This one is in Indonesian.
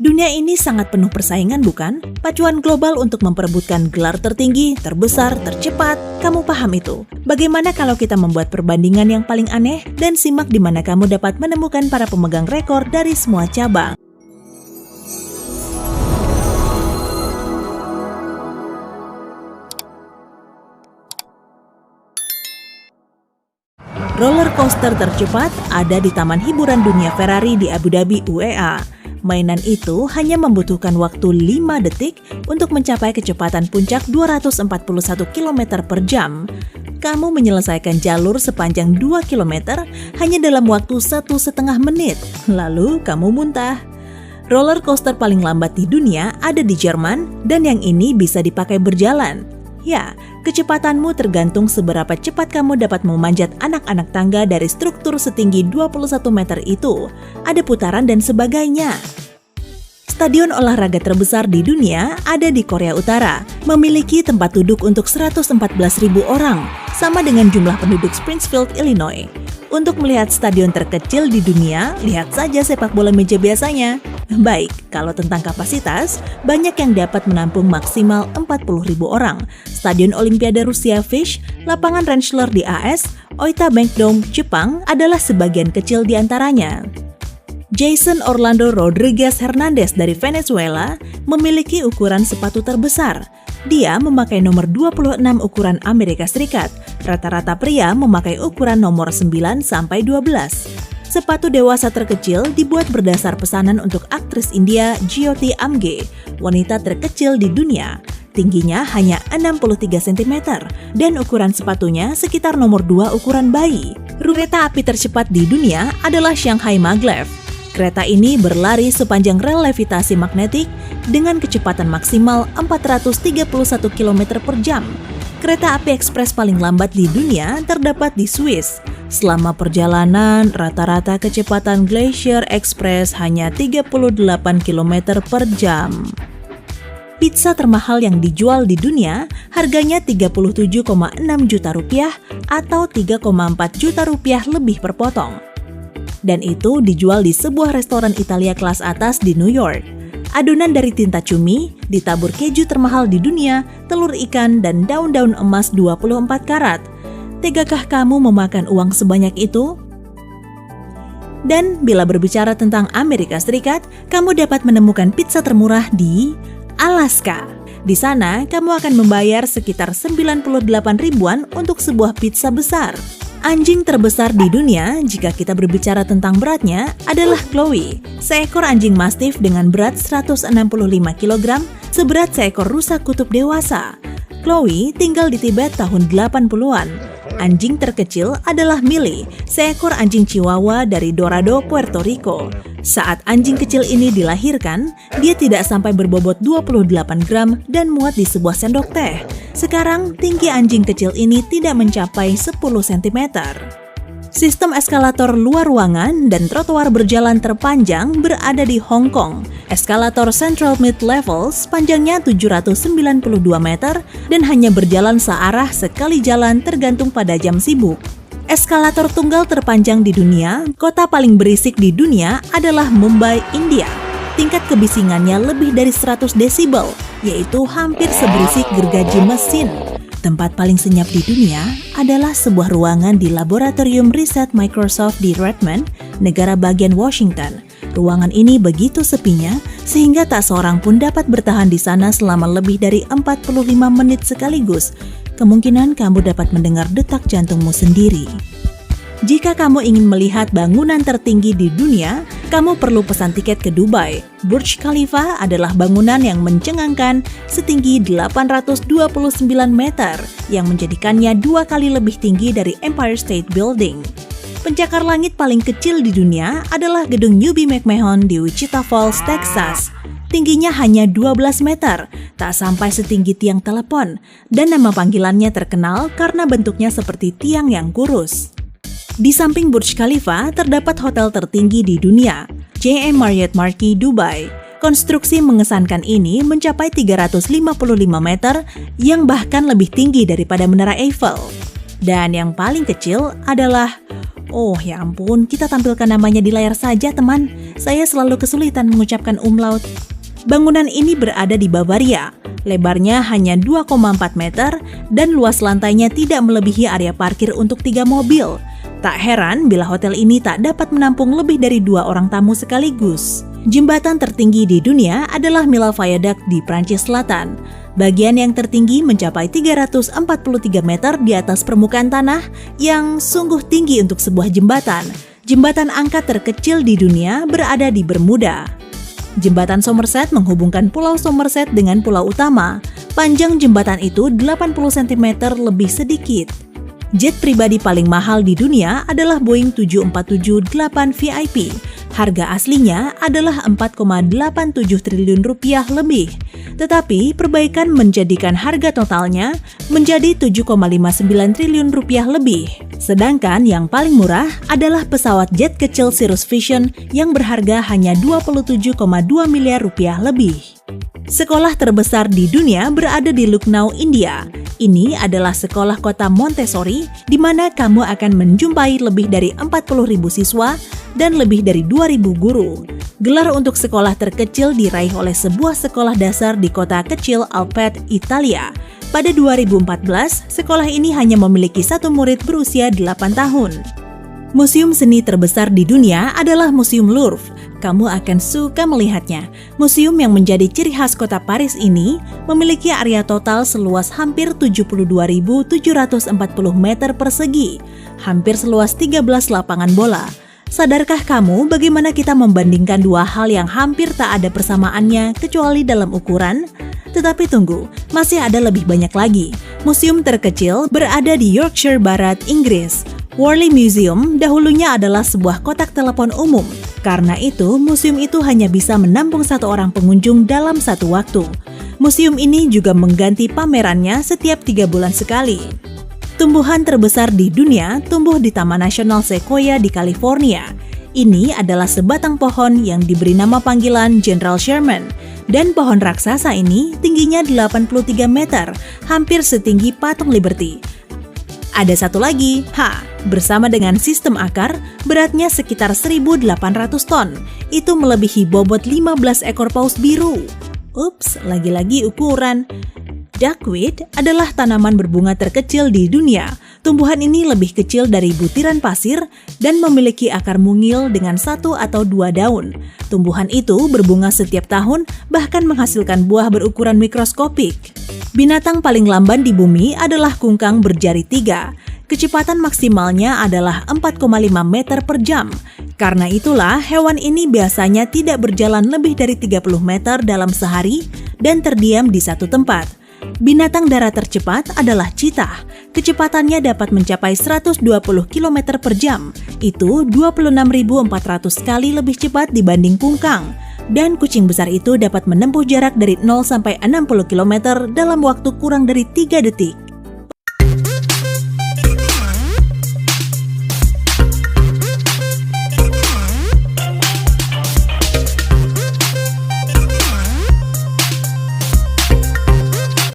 Dunia ini sangat penuh persaingan, bukan? Pacuan global untuk memperebutkan gelar tertinggi, terbesar, tercepat. Kamu paham itu? Bagaimana kalau kita membuat perbandingan yang paling aneh dan simak di mana kamu dapat menemukan para pemegang rekor dari semua cabang. Roller coaster tercepat ada di Taman Hiburan Dunia Ferrari di Abu Dhabi, UEA. Mainan itu hanya membutuhkan waktu 5 detik untuk mencapai kecepatan puncak 241 km per jam. Kamu menyelesaikan jalur sepanjang 2 km hanya dalam waktu 1,5 menit, lalu kamu muntah. Roller coaster paling lambat di dunia ada di Jerman dan yang ini bisa dipakai berjalan. Ya, kecepatanmu tergantung seberapa cepat kamu dapat memanjat anak-anak tangga dari struktur setinggi 21 meter itu. Ada putaran dan sebagainya. Stadion olahraga terbesar di dunia ada di Korea Utara, memiliki tempat duduk untuk 114.000 orang, sama dengan jumlah penduduk Springfield, Illinois. Untuk melihat stadion terkecil di dunia, lihat saja sepak bola meja biasanya. Baik, kalau tentang kapasitas, banyak yang dapat menampung maksimal 40.000 orang. Stadion Olimpiade Rusia Fish, lapangan Rentschler di AS, Oita Bank Dome, Jepang adalah sebagian kecil di antaranya. Jason Orlando Rodriguez Hernandez dari Venezuela memiliki ukuran sepatu terbesar. Dia memakai nomor 26 ukuran Amerika Serikat. Rata-rata pria memakai ukuran nomor 9 sampai 12. Sepatu dewasa terkecil dibuat berdasar pesanan untuk aktris India Jyoti Amge, wanita terkecil di dunia. Tingginya hanya 63 cm dan ukuran sepatunya sekitar nomor 2 ukuran bayi. Kereta api tercepat di dunia adalah Shanghai Maglev. Kereta ini berlari sepanjang rel levitasi magnetik dengan kecepatan maksimal 431 km per jam. Kereta api ekspres paling lambat di dunia terdapat di Swiss. Selama perjalanan, rata-rata kecepatan Glacier Express hanya 38 km per jam. Pizza termahal yang dijual di dunia harganya 37,6 juta rupiah atau 3,4 juta rupiah lebih per potong. Dan itu dijual di sebuah restoran Italia kelas atas di New York. Adonan dari tinta cumi, ditabur keju termahal di dunia, telur ikan, dan daun-daun emas 24 karat. Tegakah kamu memakan uang sebanyak itu? Dan bila berbicara tentang Amerika Serikat, kamu dapat menemukan pizza termurah di Alaska. Di sana, kamu akan membayar sekitar 98 ribuan untuk sebuah pizza besar. Anjing terbesar di dunia, jika kita berbicara tentang beratnya, adalah Chloe, seekor anjing mastiff dengan berat 165 kg, seberat seekor rusa kutub dewasa. Chloe tinggal di Tibet tahun 80-an. Anjing terkecil adalah Millie, seekor anjing Chihuahua dari Dorado, Puerto Rico. Saat anjing kecil ini dilahirkan, dia tidak sampai berbobot 28 gram dan muat di sebuah sendok teh. Sekarang, tinggi anjing kecil ini tidak mencapai 10 cm. Sistem eskalator luar ruangan dan trotoar berjalan terpanjang berada di Hong Kong. Eskalator Central Mid Levels panjangnya 792 meter dan hanya berjalan searah sekali jalan tergantung pada jam sibuk. Eskalator tunggal terpanjang di dunia, kota paling berisik di dunia adalah Mumbai, India. Tingkat kebisingannya lebih dari 100 desibel, yaitu hampir seberisik gergaji mesin. Tempat paling senyap di dunia adalah sebuah ruangan di Laboratorium Riset Microsoft di Redmond, negara bagian Washington. Ruangan ini begitu sepinya sehingga tak seorang pun dapat bertahan di sana selama lebih dari 45 menit sekaligus. Kemungkinan kamu dapat mendengar detak jantungmu sendiri. Jika kamu ingin melihat bangunan tertinggi di dunia, kamu perlu pesan tiket ke Dubai. Burj Khalifa adalah bangunan yang mencengangkan setinggi 829 meter, yang menjadikannya 2 kali lebih tinggi dari Empire State Building. Pencakar langit paling kecil di dunia adalah gedung Newby McMahon di Wichita Falls, Texas. Tingginya hanya 12 meter, tak sampai setinggi tiang telepon, dan nama panggilannya terkenal karena bentuknya seperti tiang yang kurus. Di samping Burj Khalifa terdapat hotel tertinggi di dunia, JM Marriott Marquis Dubai. Konstruksi mengesankan ini mencapai 355 meter yang bahkan lebih tinggi daripada Menara Eiffel. Dan yang paling kecil adalah Oh ya ampun, kita tampilkan namanya di layar saja teman. Saya selalu kesulitan mengucapkan umlaut. Bangunan ini berada di Bavaria. Lebarnya hanya 2,4 meter dan luas lantainya tidak melebihi area parkir untuk 3 mobil. Tak heran bila hotel ini tak dapat menampung lebih dari 2 orang tamu sekaligus. Jembatan tertinggi di dunia adalah Mille Viaduct di Prancis Selatan. Bagian yang tertinggi mencapai 343 meter di atas permukaan tanah yang sungguh tinggi untuk sebuah jembatan. Jembatan angkat terkecil di dunia berada di Bermuda. Jembatan Somerset menghubungkan Pulau Somerset dengan pulau utama. Panjang jembatan itu 80 cm lebih sedikit. Jet pribadi paling mahal di dunia adalah Boeing 747-8 VIP. Harga aslinya adalah 4,87 triliun rupiah lebih. Tetapi perbaikan menjadikan harga totalnya menjadi 7,59 triliun rupiah lebih. Sedangkan yang paling murah adalah pesawat jet kecil Cirrus Vision yang berharga hanya 27,2 miliar rupiah lebih. Sekolah terbesar di dunia berada di Lucknow, India. Ini adalah sekolah kota Montessori di mana kamu akan menjumpai lebih dari 40.000 siswa dan lebih dari 2.000 guru. Gelar untuk sekolah terkecil diraih oleh sebuah sekolah dasar di kota kecil Alpet, Italia. Pada 2014, sekolah ini hanya memiliki 1 murid berusia 8 tahun. Museum seni terbesar di dunia adalah Museum Louvre. Kamu akan suka melihatnya. Museum yang menjadi ciri khas kota Paris ini memiliki area total seluas hampir 72.740 meter persegi, hampir seluas 13 lapangan bola. Sadarkah kamu bagaimana kita membandingkan 2 hal yang hampir tak ada persamaannya kecuali dalam ukuran? Tetapi tunggu, masih ada lebih banyak lagi. Museum terkecil berada di Yorkshire Barat, Inggris. Worley Museum dahulunya adalah sebuah kotak telepon umum. Karena itu, museum itu hanya bisa menampung 1 orang pengunjung dalam 1 waktu. Museum ini juga mengganti pamerannya setiap 3 bulan sekali. Tumbuhan terbesar di dunia tumbuh di Taman Nasional Sequoia di California. Ini adalah sebatang pohon yang diberi nama panggilan General Sherman. Dan pohon raksasa ini tingginya 83 meter, hampir setinggi patung Liberty. Ada satu lagi, bersama dengan sistem akar, beratnya sekitar 1.800 ton. Itu melebihi bobot 15 ekor paus biru. Ups, lagi-lagi ukuran. Duckweed adalah tanaman berbunga terkecil di dunia. Tumbuhan ini lebih kecil dari butiran pasir dan memiliki akar mungil dengan 1 atau 2 daun. Tumbuhan itu berbunga setiap tahun, bahkan menghasilkan buah berukuran mikroskopik. Binatang paling lamban di bumi adalah kungkang berjari 3. Kecepatan maksimalnya adalah 4,5 meter per jam. Karena itulah hewan ini biasanya tidak berjalan lebih dari 30 meter dalam sehari dan terdiam di satu tempat. Binatang darat tercepat adalah cheetah. Kecepatannya dapat mencapai 120 km per jam. Itu 26.400 kali lebih cepat dibanding kungkang. Dan kucing besar itu dapat menempuh jarak dari 0 sampai 60 km dalam waktu kurang dari 3 detik.